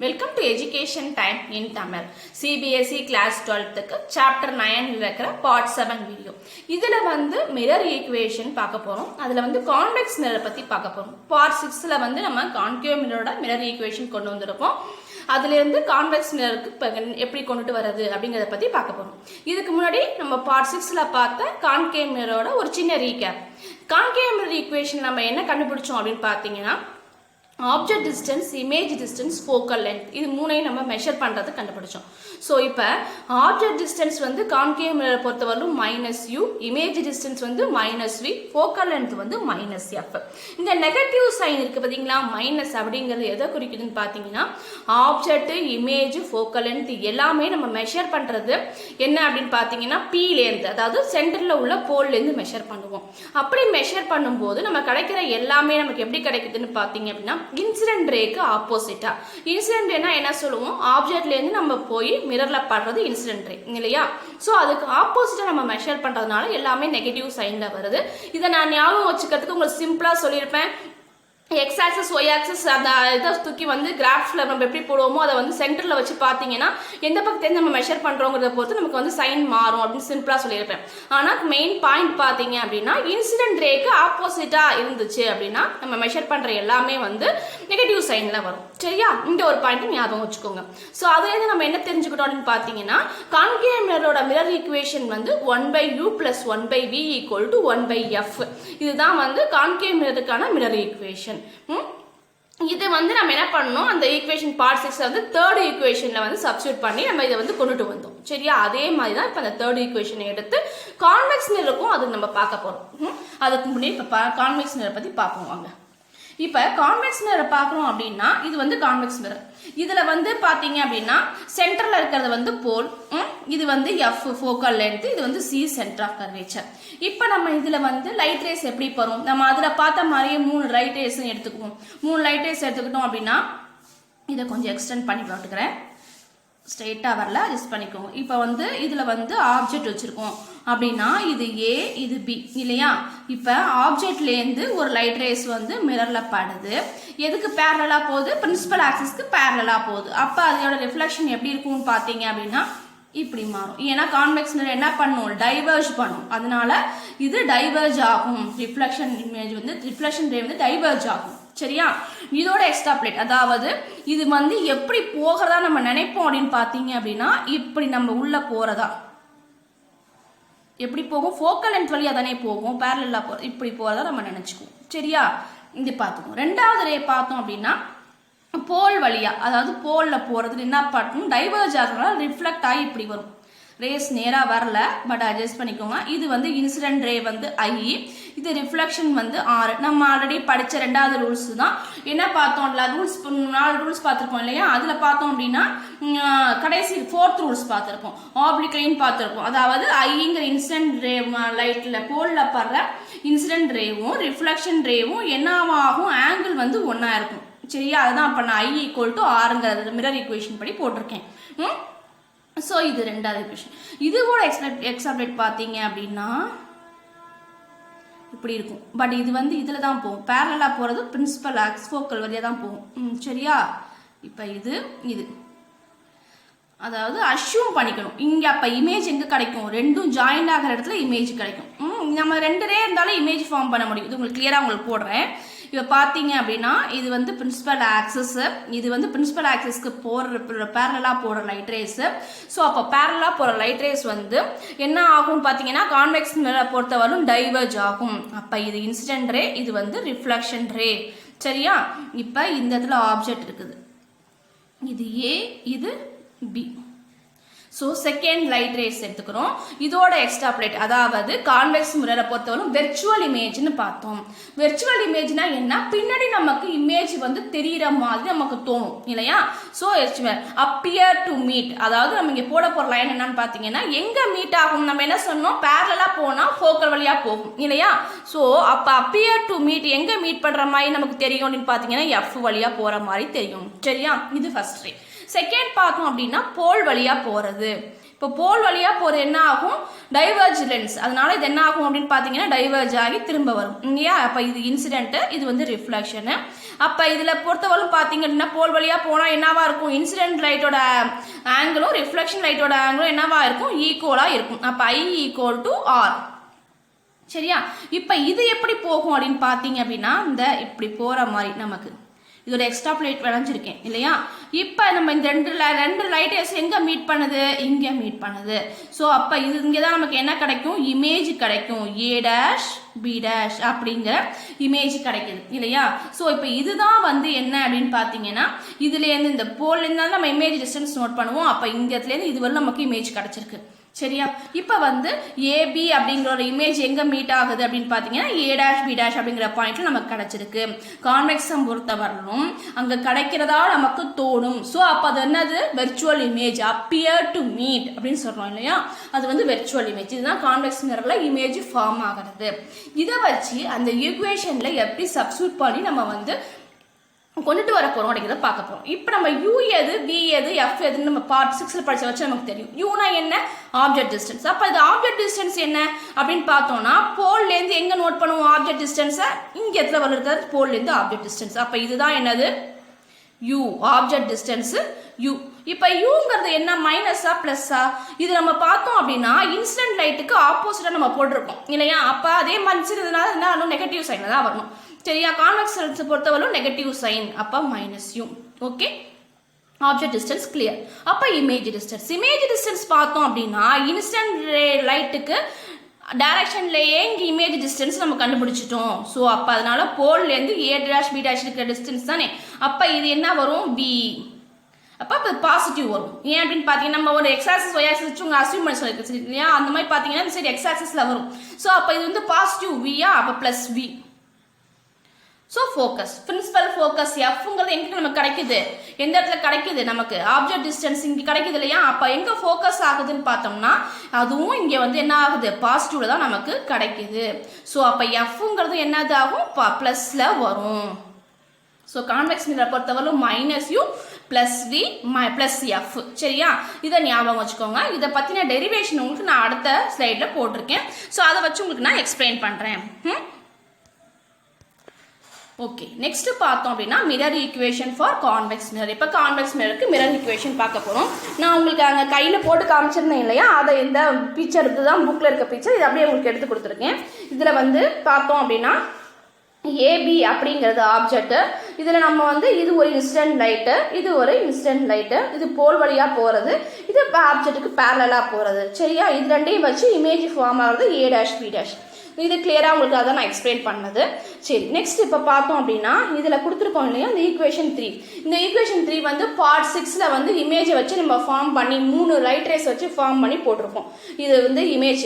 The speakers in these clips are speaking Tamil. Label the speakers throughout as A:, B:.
A: Welcome to education time in Tamil. CBSE class 12க்கு சாப்டர் 9 இருக்கிற பார்ட் 7 வீடியோ. இதில் மிரர் ஈக்குவேஷன் பார்க்க போகிறோம். அதில் கான்வெக்ஸ் மிரரை பற்றி பார்க்க போகிறோம். பார்ட் 6ல் நம்ம கான்கேவ் மிரரோட மிரர் ஈக்குவேஷன் கொண்டு வந்திருக்கோம். அதுலேருந்து கான்வெக்ஸ் மிரருக்கு எப்படி கொண்டுட்டு வர்றது அப்படிங்கிறத பற்றி பார்க்க போகிறோம். இதுக்கு முன்னாடி நம்ம பார்ட் 6ல் பார்த்த கான்கேவ் மிரரோட ஒரு சின்ன ரீகேப். கான்கேவ் மிரர் ஈக்குவேஷன் நம்ம என்ன கண்டுபிடிச்சோம் அப்படின்னு பார்த்தீங்கன்னா, object distance, image distance, focal length, இது மூணையும் நம்ம மெஷர் பண்ணுறது கண்டுபிடிச்சோம். ஸோ இப்போ ஆப்ஜெக்ட் டிஸ்டன்ஸ் கான்கேவ் மிரரை பொறுத்தவரைக்கும் -u, image distance -v, focal length -f. இந்த நெகட்டிவ் சைன் இருக்குது பார்த்தீங்களா, மைனஸ் அப்படிங்கிறது எதை குறிக்குதுன்னு பார்த்தீங்கன்னா, ஆப்ஜெக்ட், இமேஜ், ஃபோக்கல் லென்த் எல்லாமே நம்ம மெஷர் பண்ணுறது என்ன அப்படின்னு பார்த்தீங்கன்னா, Pலேருந்து, அதாவது சென்டரில் உள்ள போல்லேருந்து மெஷர் பண்ணுவோம். அப்படி மெஷர் பண்ணும்போது நம்ம கிடைக்கிற எல்லாமே நமக்கு எப்படி கிடைக்குதுன்னு பார்த்தீங்க அப்படின்னா, இன்சிடென்ட் ரேக்கு ஆப்போசிட்டா. இன்சிடென்ட் ரேனா என்ன சொல்லுவோம், ஆப்ஜெக்ட்லேருந்து நம்ம போய் மிரர்ல படுறது இன்சிடென்ட் ரே இல்லையா. ஸோ அதுக்கு ஆப்போசிட்டா நம்ம மெஷர் பண்றதுனால எல்லாமே நெகட்டிவ் சைன்ல வருது. இதை நான் ஞாபகம் வச்சுக்கிறதுக்கு உங்களுக்கு சிம்பிளா சொல்லியிருப்பேன். எக்ஸ் ஆக்சஸ், ஒய் ஆக்சஸ் அந்த இதை தூக்கி கிராஃப்ல நம்ம எப்படி போடுவோமோ அதை சென்டர்ல வச்சு பார்த்தீங்கன்னா எந்த பக்கத்துலேருந்து நம்ம மெஷர் பண்றோங்கிறத பொறுத்து நமக்கு சைன் மாறும் அப்படின்னு சிம்பிளா சொல்லியிருப்பேன். ஆனால் மெயின் பாயிண்ட் பார்த்தீங்க அப்படின்னா, இன்சிடென்ட் ரேக்கு ஆப்போசிட்டா இருந்துச்சு அப்படின்னா நம்ம மெஷர் பண்ற எல்லாமே நெகட்டிவ் சைன்ல வரும். சரியா, இந்த ஒரு பாயிண்ட் ஞாபகம் வச்சுக்கோங்க. ஸோ அதுலேருந்து நம்ம என்ன தெரிஞ்சுக்கிட்டோம் அப்படின்னு பார்த்தீங்கன்னா, concave மிரரோட mirror equation 1/u + 1/v = 1/f. இதுதான் கான்கேவ் மிரருக்கான மிரர் ஈக்குவேஷன். இது நம்ம என்ன பண்ணணும், அந்த ஈக்குவேஷன் பார்ட் 6 தேர்ட் ஈக்குவேஷன்ல சப்ஸ்டிட்யூட் பண்ணி நம்ம இதை கொண்டுட்டு வந்தோம். சரியா, அதே மாதிரி தான் இப்போ அந்த தேர்ட் ஈக்குவேஷனை எடுத்து கான்வெக்ஸ் மிரருக்கும் அது நம்ம பார்க்க போறோம். அதுக்கு முன்னாடி இப்போ கான்வெக்ஸ் மிரரை பத்தி பார்ப்போம் வாங்க. இப்போ கான்வெக்ஸ் மிரரை பார்க்குறோம் அப்படின்னா, இது கான்வெக்ஸ் மிரர். இதுல பாத்தீங்க அப்படின்னா சென்டர்ல இருக்கிறது போல், இது f ஃபோக்கல் லென்த், இது c சென்டர் ஆஃப் கர்வேச்சர். இப்போ நம்ம இதுல லைட் ரேஸ் எப்படி வரும், நம்ம அதுல பார்த்த மாதிரியே 3 லைட் ரேஸ் எடுத்துக்குவோம். 3 லைட் ரேஸ் எடுத்துக்கிட்டோம் அப்படின்னா இதை கொஞ்சம் எக்ஸ்டெண்ட் பண்ணி போட்டுக்கிறேன். ஸ்ட்ரெயிட்டா வரல, அட்ஜஸ்ட் பண்ணிக்கோங்க. இப்போ இதுல ஆப்ஜெக்ட் வச்சிருக்கோம் அப்படின்னா, இது A, இது B இல்லையா. இப்போ ஆப்ஜெக்ட்லேருந்து ஒரு லைட் ரேஸ் மிரர்ல படுது. எதுக்கு பேரலா போகுது, பிரின்சிபல் ஆக்சிஸ்க்கு பேரலா போகுது. அப்போ அதோட ரிஃப்ளெக்ஷன் எப்படி இருக்கும்னு பார்த்தீங்க அப்படின்னா இப்படி மாறும். ஏன்னா கான்வெக்ஸ் மிரர் என்ன பண்ணும், டைவர்ஜ் பண்ணும். அதனால இது டைவர்ஜ் ஆகும். ரிஃப்ளெக்ஷன் இமேஜ் ரிஃப்ளெக்ஷன் ரே டைவர்ஜ் ஆகும். சரியா, இதோட எக்ஸ்ட்ராப்லேட், அதாவது இது எப்படி போகிறதா நம்ம நினைப்போம் அப்படின்னு பார்த்தீங்க அப்படின்னா, இப்படி நம்ம உள்ள போறதா எப்படி போகும், ஃபோக்கல் லென்த் வழியா தானே போகும், பேரலா இப்படி போறதா நம்ம நினைச்சுக்குவோம். சரியா, இது பார்த்துக்குவோம். ரெண்டாவது ரே பார்த்தோம் அப்படின்னா போல் வழியா, அதாவது போல்ல போறது என்ன பண்ணும், டைவர்ஜ் ஆகிறதுனால ரிஃப்ளெக்ட் ஆகி இப்படி வரும். ரேஸ் நேரா வரல, பட் அட்ஜஸ்ட் பண்ணிக்கோங்க. இது இன்சிடென்ட் ரே I, இது ரிஃப்ளெக்ஷன் R. நம்ம ஆல்ரெடி படிச்ச ரெண்டாவது ரூல்ஸ் தான். என்ன பார்த்தோம், ரூல்ஸ் 4 ரூல்ஸ் பார்த்துருப்போம் இல்லையா. அதுல பார்த்தோம் அப்படின்னா கடைசி 4th ரூல்ஸ் பார்த்துருப்போம், ஆப்ளிக் லைன் பார்த்துருப்போம். அதாவது ஐங்கிற இன்சிடென்ட் ரே லைட்ல போல்ல படுற இன்சிடென்ட் ரேவும் ரிஃப்ளெக்ஷன் ரேவும் என்னவாகும், ஆங்கிள் ஒன்னா இருக்கும். சரியா, அதுதான் அப்ப நான் I = Rங்கிறது மிரர் ஈக்குவேஷன் படி போட்டிருக்கேன். ஸோ இது ரெண்டாவது ஈக்குவேஷன். இது கூட எக்ஸாப்ளேட் பார்த்தீங்க அப்படின்னா இப்படி இருக்கும். பட் இது இதுல தான் போகும், பேரலா போறது பிரின்சிபல் ஆக்ஸ் ஃபோக்கல் வழியா தான் போகும். சரியா, இப்போ இது அதாவது அஷ்யூம் பண்ணிக்கணும். இங்க அப்ப இமேஜ் எங்க கிடைக்கும், ரெண்டும் ஜாயிண்ட் ஆகிற இடத்துல இமேஜ் கிடைக்கும். நம்ம 2 ரே இருந்தாலும் இமேஜ் ஃபார்ம் பண்ண முடியும். இது உங்களுக்கு கிளியரா உங்களுக்கு போடுறேன். இப்போ பார்த்தீங்க அப்படின்னா இது பிரின்சிபல் ஆக்சிஸ், இது பிரின்சிபல் ஆக்சிஸ்க்கு பேரலா போற லைட் ரேஸ். ஸோ அப்போ பேரலா போற லைட் ரேஸ் என்ன ஆகும் பார்த்தீங்கன்னா, கான்வெக்ஸ் மிரரை பொறுத்தவரைக்கும் டைவர்ஜ் ஆகும். அப்போ இது இன்சிடென்ட் ரே, இது ரிஃப்ளெக்ஷன் ரே. சரியா, இப்போ இந்த இடத்துல ஆப்ஜெக்ட் இருக்குது, இது A, இது B. So second light race எடுத்துக்கிறோம். இதோட எக்ஸ்ட்ராப்லேட், அதாவது கான்வெக்ஸ் மிரரை பொறுத்தவரைக்கும் வெர்ச்சுவல் இமேஜ்னு பார்த்தோம். வெர்ச்சுவல் இமேஜ்னா என்ன, பின்னாடி நமக்கு இமேஜ் தெரியிற மாதிரி நமக்கு தோணும் இல்லையா. ஸோ அப்பியர் டு மீட், அதாவது நம்ம இங்கே போட போற லைன் என்னன்னு பார்த்தீங்கன்னா, எங்க மீட் ஆகும், நம்ம என்ன சொன்னோம், பேரலா போனா ஃபோக்கல் வழியா போகும் இல்லையா. ஸோ அப்போ அப்பியர் டு மீட் எங்க மீட் பண்ற மாதிரி நமக்கு தெரியும் அப்படின்னு பார்த்தீங்கன்னா, F வழியா போற மாதிரி தெரியும். சரியா, இது ஃபர்ஸ்ட் ரே. செகண்ட் பார்த்தோம் அப்படின்னா போல் வழியா போறது. இப்போ போல் வழியா போகிறது என்ன ஆகும், டைவர்ஜ் லென்ஸ். அதனால இது என்ன ஆகும் அப்படின்னு பார்த்தீங்கன்னா டைவர்ஜ் ஆகி திரும்ப வரும் இல்லையா. அப்போ இது இன்சிடென்ட், இது வந்து ரிஃப்ளெக்ஷனு. அப்போ இதில் பொறுத்தவரைக்கும் பார்த்தீங்க அப்படின்னா போல் வழியாக போனால் என்னவா இருக்கும், இன்சிடென்ட் லைட்டோட ஆங்கிளும் ரிஃப்ளெக்ஷன் லைட்டோட ஆங்கிளும் என்னவா இருக்கும், ஈக்குவலாக இருக்கும். அப்போ I ஈக்குவல் டு R. சரியா. இப்போ இது எப்படி போகும் அப்படின்னு பார்த்தீங்க அப்படின்னா இந்த இப்படி போகிற மாதிரி நமக்கு இதோட எக்ஸ்ட்ராப்லேட் விளைஞ்சிருக்கேன் இல்லையா. இப்போ நம்ம இந்த ரெண்டு லைட் ரேஸ் எங்கே மீட் பண்ணுது, இங்கே மீட் பண்ணுது. ஸோ அப்போ இது இங்கே தான் நமக்கு என்ன கிடைக்கும், இமேஜ் கிடைக்கும். A', B' அப்படிங்கிற இமேஜ் கிடைக்குது இல்லையா. ஸோ இப்போ இதுதான் வந்து என்ன அப்படின்னு பார்த்தீங்கன்னா இதுலேருந்து இந்த போல்லேருந்து நம்ம இமேஜ் டிஸ்டன்ஸ் நோட் பண்ணுவோம். அப்போ இந்த இடத்துலேருந்து இது வரை நமக்கு இமேஜ் கிடைச்சிருக்கு. சரியா. இப்போ வந்து ஏபி அப்படிங்கிற ஒரு இமேஜ் எங்கே மீட் ஆகுது அப்படின்னு பார்த்தீங்கன்னா A', B' அப்படிங்கிற பாயிண்ட்ல நமக்கு கிடைச்சிருக்கு. கான்வெக்ஸம் பொறுத்த வரணும் அங்கே கிடைக்கிறதா நமக்கு தோணும். ஸோ அப்போ அது என்னது, virtual image, appear to meet அப்படின்னு சொல்கிறோம் இல்லையா. அது வந்து வெர்ச்சுவல் இமேஜ். இதுதான் கான்வெக்ஸ் மிரரில் இமேஜ் ஃபார்ம் ஆகிறது. இதை வச்சு அந்த ஈக்குவேஷனில் எப்படி சப்ஸ்டிட்யூட் பண்ணி நம்ம வந்து கொண்டுட்டு வர போறோம் அப்படிங்கிறத பார்க்க போறோம். இப்போ நம்ம U எது, V எது, F எதுன்னு நம்ம பார்ட் 6ல படிச்ச வச்சு நமக்கு தெரியும். Uனா என்ன, ஆப்ஜெக்ட் டிஸ்டன்ஸ். அப்போ இது ஆப்ஜெக்ட் டிஸ்டன்ஸ் என்ன அப்படின்னு பார்த்தோம்னா போல்லேருந்து எங்க நோட் பண்ணுவோம் ஆப்ஜெக்ட் டிஸ்டன்ஸை, இங்க இடத்துல வர்றது போல்லேருந்து ஆப்ஜெக்ட் டிஸ்டன்ஸ். அப்போ இதுதான் என்னது, U, ஆப்ஜெக்ட் டிஸ்டன்ஸ் U. இப்போ யூங்கிறது என்ன, மைனஸா பிளஸ்ஸா, இது நம்ம பார்த்தோம் அப்படின்னா இன்சிடென்ட் லைட்டுக்கு ஆப்போசிட்டா நம்ம போட்டிருக்கோம் இல்லையா. அப்போ அதே மாதிரி என்ன நெகட்டிவ் சைன்ல தான் வரணும். சரியா. கான்வெக்ஸ் லென்ஸ் பொறுத்தவரைக்கும் நெகட்டிவ் சைன், அப்போ -U. Okay, object distance clear. அப்போ இமேஜ் டிஸ்டன்ஸ் பார்த்தோம் அப்படின்னா இன்சிடென்ட் லைட்டுக்கு டைரக்ஷன்லேயே இங்கே இமேஜ் டிஸ்டன்ஸ் நம்ம கண்டுபிடிச்சிட்டோம். ஸோ அப்போ அதனால போல்லேருந்து A', B' இருக்கிற டிஸ்டன்ஸ் தானே. அப்போ இது என்ன வரும், B. அப்போ இப்போ பாசிட்டிவ் வரும். ஏன் அப்படின்னு பார்த்தீங்கன்னா நம்ம ஒரு எக்ஸாக்சிஸ் ஒய் ஆக்சிஸ் வச்சு உங்கள் அசியூம் பண்ணி சொல்லியிருக்கு இல்லையா. அந்த மாதிரி பார்த்தீங்கன்னா இந்த சைடு எக்ஸாக்சிஸில் வரும். ஸோ அப்போ இது வந்து பாசிட்டிவ் வியா, அப்போ plus V. So focus, principal focus எஃப்ங்கிறது எங்கே நமக்கு கிடைக்குது, எந்த இடத்துல கிடைக்குது, நமக்கு ஆப்ஜெக்ட் டிஸ்டன்ஸ் இங்கே கிடைக்குது இல்லையா. அப்போ எங்கே ஃபோக்கஸ் ஆகுதுன்னு பார்த்தோம்னா அதுவும் இங்கே வந்து என்ன ஆகுது, பாசிட்டிவ்ல தான் நமக்கு கிடைக்குது. ஸோ அப்போ எஃப்ங்கிறது என்னது ஆகும், ப்ளஸில் வரும். ஸோ கான்வெக்ஸ் மிரர் பொறுத்தவரைக்கும் -U +V +F. சரியா. இதை ஞாபகம் வச்சுக்கோங்க. இதை பற்றின டெரிவேஷன் உங்களுக்கு நான் அடுத்த ஸ்லைடில் போட்டிருக்கேன். ஸோ அதை வச்சு உங்களுக்கு நான் எக்ஸ்பிளைன் பண்ணுறேன். ஓகே, நெக்ஸ்ட் பார்த்தோம் அப்படின்னா mirror equation for convex mirror. இப்போ கான்வெக்ஸ் மிரருக்கு மிரர் ஈக்குவேஷன் பார்க்க போகிறோம். நான் உங்களுக்கு அங்கே கையில் போட்டு காமிச்சிருந்தேன் இல்லையா, அதை இந்த பிக்சர் தான் புக்கில் இருக்க பிக்சர், இது அப்படியே உங்களுக்கு எடுத்து கொடுத்துருக்கேன். இதில் வந்து பார்த்தோம் அப்படின்னா ஏபி அப்படிங்கிறது ஆப்ஜெக்ட். இதில் நம்ம வந்து இது ஒரு இன்சிடென்ட் லைட்டு, இது ஒரு இன்சிடென்ட் லைட்டு, இது போல் வழியாக போகிறது, இது ஆப்ஜெக்ட்டுக்கு பேரலாக போகிறது. சரியா. இது ரெண்டையும் வச்சு இமேஜ் ஃபார்ம் ஆகிறது A', B'. இது கிளியராக உங்களுக்கு அதை நான் எக்ஸ்பிளைன் பண்ணது. சரி, நெக்ஸ்ட் இப்போ பார்த்தோம் அப்படின்னா இதில் கொடுத்துருக்கோம் இல்லையா இந்த ஈக்குவேஷன் 3. இந்த ஈக்குவேஷன் 3 வந்து பார்ட் 6ல வந்து இமேஜை வச்சு நம்ம ஃபார்ம் பண்ணி 3 லைட் ரேஸ் வச்சு ஃபார்ம் பண்ணி போட்டிருக்கோம். இது வந்து இமேஜ்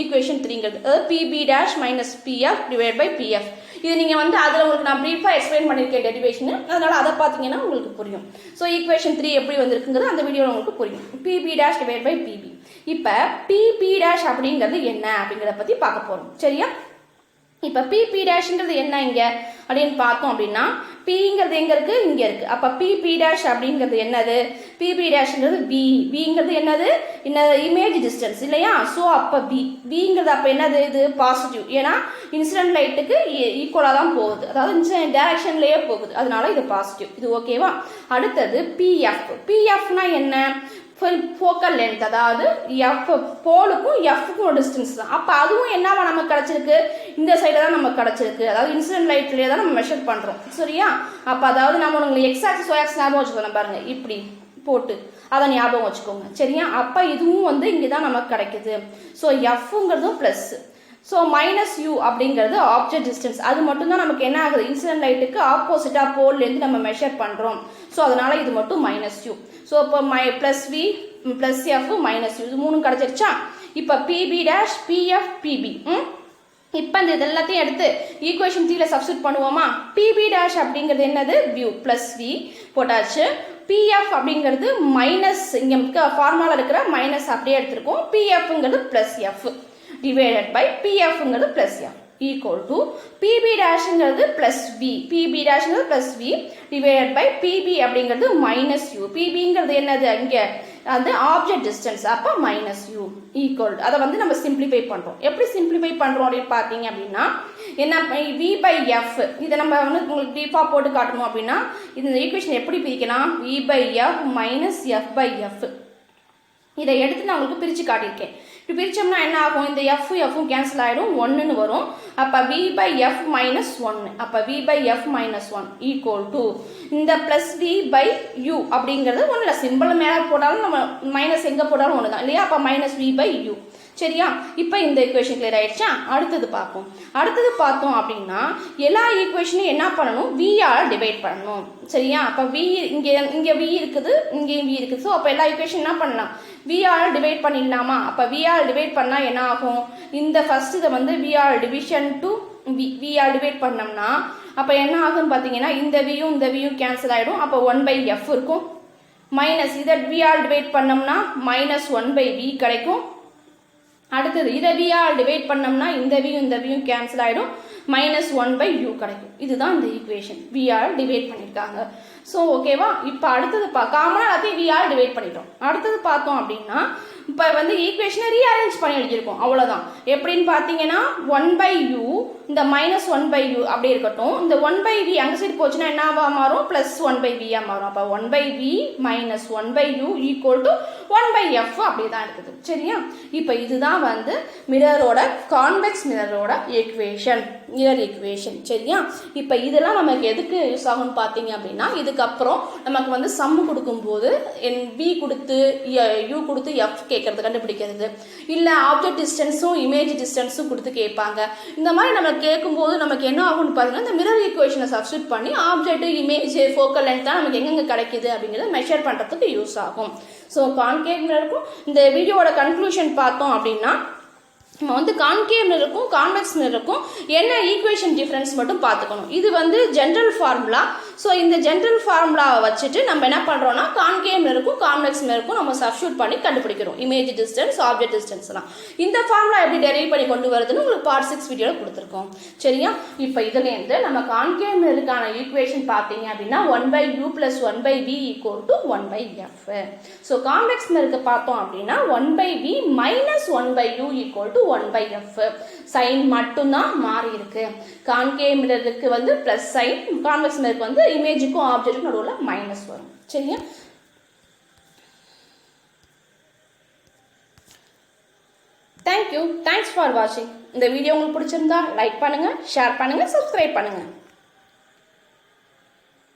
A: ஈக்குவேஷன் 3ங்கிறது அதாவது PB' - PF / PF. இது நீங்கள் வந்து அதில் உங்களுக்கு நான் ப்ரீஃபாக எக்ஸ்பிளைன் பண்ணியிருக்கேன் டெரிவேஷனு, அதனால் அதை பார்த்தீங்கன்னா உங்களுக்கு புரியும். ஸோ ஈக்குவேஷன் 3 எப்படி வந்திருக்குங்கிறது அந்த வீடியோவில் உங்களுக்கு புரியும். PB' / PB. இப்போ PP' அப்படிங்கிறது என்ன அப்படிங்கிறத பற்றி பார்க்க போகிறோம். சரியா. இப்போ PP' என்ன இங்கே அப்படின்னு பார்த்தோம் அப்படின்னா Pங்கிறது எங்கே இருக்குது, இங்கே இருக்குது. அப்போ PP' அப்படிங்கிறது என்னது, PP''ங்கிறது Bங்கிறது என்னது, இமேஜ் டிஸ்டன்ஸ் இல்லையா. ஸோ அப்போ Bங்கிறது அப்போ என்னது, இது பாசிட்டிவ். ஏன்னா இன்சிடென்ட் லைட்டுக்கு ஈக்குவலாக தான் போகுது, அதாவது இன்சிடென்ட் டைரக்ஷன்லேயே போகுது, அதனால இது பாசிட்டிவ். இது ஓகேவா. அடுத்தது PFனா என்ன, ஃபோக்கல் லென்த், அதாவது எஃப் போலுக்கும் எஃப்க்கும் ஒரு டிஸ்டன்ஸ் தான். அப்போ அதுவும் என்னவா நமக்கு கிடச்சிருக்கு, இந்த சைடு தான் நமக்கு கிடச்சிருக்கு, அதாவது இன்சிடென்ட் லைட்லேயே தான் நம்ம மெஷர் பண்ணுறோம். சரியா. அப்போ அதாவது நம்ம உங்களுக்கு எக்ஸாக்சிஸ் ஒய் ஆக்சிஸ் ஞாபகம் வச்சுக்கோங்க, பாருங்க இப்படி போட்டு அதை ஞாபகம் வச்சுக்கோங்க. சரியா. அப்போ இதுவும் வந்து இங்கே தான் நமக்கு கிடைக்குது. ஸோ எஃப்ங்கிறதும் ப்ளஸ். ஸோ -U அப்படிங்கிறது ஆப்ஜெக்ட் டிஸ்டன்ஸ். அது மட்டும்தான் நமக்கு என்ன ஆகுது, இன்சிடென்ட் லைட்டுக்கு ஆப்போசிட்டாக போல்லேருந்து நம்ம மெஷர் பண்ணுறோம். ஸோ அதனால இது மட்டும் -U. ஸோ இப்போ +V +F -U இது 3 கிடச்சிருச்சா. இப்போ PB', PF, PB. இப்போ இந்த இது எல்லாத்தையும் எடுத்து ஈக்குவேஷன் 3ல சப்ஸ்டிட்யூட் பண்ணுவோமா. PB' அப்படிங்கிறது என்னது, வியூ +V போட்டாச்சு. PF அப்படிங்கிறது மைனஸ், இங்கே ஃபார்முலா இருக்கிற மைனஸ் அப்படியே எடுத்திருக்கோம். PFங்கிறது +F டிவைடட் பை PFங்கிறது +F ஈக்குவல் டு PB''ங்கிறது +V, PB''ங்கிறது +V டிவைடட் பை PB அப்படிங்கிறது -U. PBங்கிறது என்னது, இங்கே அது ஆப்ஜெக்ட் டிஸ்டன்ஸ், அப்போ மைனஸ் யூ ஈக்குவல். அதை வந்து நம்ம சிம்பிளிஃபை பண்ணுறோம். எப்படி சிம்பிளிஃபை பண்ணுறோம் அப்படின்னு பார்த்தீங்க அப்படின்னா என்ன, வி பை எஃப் இதை நம்ம வந்து உங்களுக்கு டீஃபாக போட்டு காட்டணும் அப்படின்னா இந்த ஈக்குவேஷன் எப்படி பிரிக்கலாம், v by f minus f by f. இதை எடுத்து நான் உங்களுக்கு பிரித்து காட்டியிருக்கேன். இப்படி பிரித்தோம்னா என்ன ஆகும், இந்த எஃப்பும் கேன்சல் ஆகிடும், ஒன்றுன்னு வரும். அப்போ வி பை எஃப் மைனஸ் ஒன்று, அப்போ v by f minus one equal to இந்த ப்ளஸ் வி பை யூ அப்படிங்கிறது ஒன்றும் இல்லை, சிம்பிள் மேலே போட்டாலும் நம்ம மைனஸ் எங்கே போட்டாலும் ஒன்று தான் இல்லையா. அப்போ மைனஸ் வி பை யூ. சரியா, இப்போ இந்த ஈக்குவேஷன் கிளியர் ஆயிடுச்சா. அடுத்தது பார்ப்போம். அடுத்தது பார்த்தோம் அப்படின்னா எல்லா ஈக்குவேஷனையும் என்ன பண்ணணும், வியால் டிவைட் பண்ணணும். சரியா, அப்போ வி இங்கே வி இருக்குது, இங்கேயும் வி இருக்குது. ஸோ அப்போ எல்லா ஈக்குவேஷன் என்ன பண்ணலாம், வியால் டிவைட் பண்ணிடலாமா. அப்போ வியால் டிவைட் பண்ணால் என்ன ஆகும், இந்த ஃபர்ஸ்ட் இதை வந்து வியால் டிவிஷன் டு வியால் டிவைட் பண்ணோம்னா அப்போ என்ன ஆகுன்னு பார்த்தீங்கன்னா இந்த வியும் கேன்சல் ஆகிடும். அப்போ 1/f இருக்கும். மைனஸ் இதை வியால் டிவைட் பண்ணோம்னா மைனஸ் 1/v கிடைக்கும். அடுத்தது இதை வியால் டிவைட் பண்ணோம்னா இந்த வியும் கேன்சல் ஆகிடும், மைனஸ் 1/u கிடைக்கும். இதுதான் இந்த ஈக்குவேஷன் வியால் டிவைட் பண்ணியிருக்காங்க. ஸோ ஓகேவா. இப்போ அடுத்தது காமனாக எல்லாத்தையும் வியால் டிவைட் பண்ணிட்டோம். அடுத்தது பார்த்தோம் அப்படின்னா இப்போ வந்து ஈக்குவேஷனை ரீஅரேஞ்ச் பண்ணி எழுதியிருக்கோம், அவ்வளோதான். எப்படின்னு பார்த்தீங்கன்னா 1/u இந்த மைனஸ் 1/u அப்படி இருக்கட்டும், இந்த 1/v அங்கே சைடு போச்சுன்னா என்னவா மாறும், ப்ளஸ் 1/v மாறும். அப்போ 1/v minus 1/u equal to 1/f அப்படி தான் இருக்குது. சரியா, இப்போ இதுதான் வந்து மிரரோட கான்வெக்ஸ் மிரரோட ஈக்குவேஷன், மிரர் ஈக்குவேஷன். சரியா, இப்போ இதெல்லாம் நமக்கு எதுக்கு யூஸ் ஆகும்னு பார்த்தீங்க அப்படின்னா இதுக்கப்புறம் நமக்கு வந்து சம்மு கொடுக்கும்போது v கொடுத்து u கொடுத்து f கேட்கறது கண்டுபிடிக்கிறது, இல்லை ஆப்ஜெக்ட் டிஸ்டன்ஸும் இமேஜ் டிஸ்டன்ஸும் கொடுத்து கேட்பாங்க. இந்த மாதிரி நம்ம கேட்கும்போது நமக்கு என்ன ஆகும்னு பார்த்தீங்கன்னா இந்த மிரர் ஈக்குவேஷனை சப்ஸ்டியூட் பண்ணி ஆப்ஜெக்ட் இமேஜ் ஃபோக்கல் லென்த் தான் நமக்கு எங்கெங்கே கிடைக்குது அப்படிங்கிறத மெஷர் பண்ணுறதுக்கு யூஸ் ஆகும். ஸோ கான்கேவ் மிரருக்கும் இந்த வீடியோவோட கன்க்ளூஷன் பார்த்தோம் அப்படின்னா நம்ம வந்து கான்கேவ் மிரருக்கும் கான்வெக்ஸ் மிரருக்கும் என்ன ஈக்குவேஷன் டிஃபரன்ஸ் மட்டும் பார்த்துக்கணும். இது வந்து ஜென்ரல் ஃபார்முலா. ஸோ இந்த ஜென்ரல் ஃபார்முலாவை வச்சுட்டு நம்ம என்ன பண்ணுறோம்னா கான்கேவ் மிரருக்கும் கான்வெக்ஸ் மிரருக்கும் நம்ம சப்ஸ்டியூட் பண்ணி கண்டுபிடிக்கிறோம் இமேஜ் டிஸ்டன்ஸ் ஆப்ஜெக்ட் டிஸ்டன்ஸ்லாம். இந்த ஃபார்முலா எப்படி டெரைவ் பண்ணி கொண்டு வருதுன்னு உங்களுக்கு பார்ட் 6 வீடியோவில் கொடுத்துருக்கோம். சரியா, இப்போ இதுலேருந்து நம்ம கான்கேவ் மிரருக்கான ஈக்குவேஷன் பார்த்தீங்க அப்படின்னா 1/u + 1/v = 1/f. So convex மிரருக்கு பார்த்தோம் அப்படின்னா 1/v minus 1/u = 1/f. Sign மட்டும்தான் மாறி இருக்கு. கான்கேவ் மிரருக்கு வந்து பிளஸ் சைன், கான்வெக்ஸ் மிரருக்கு வந்து இமேஜுக்கும் ஆப்ஜெக்ட்டுக்கும் நடுவில் மைனஸ் வரும். சரியா, தேங்க்யூ, தேங்க்ஸ் ஃபார் வாட்சிங். இந்த வீடியோ உங்களுக்கு பிடிச்சிருந்தா லைக் பண்ணுங்க, ஷேர் பண்ணுங்க, சப்ஸ்கிரைப் பண்ணுங்க.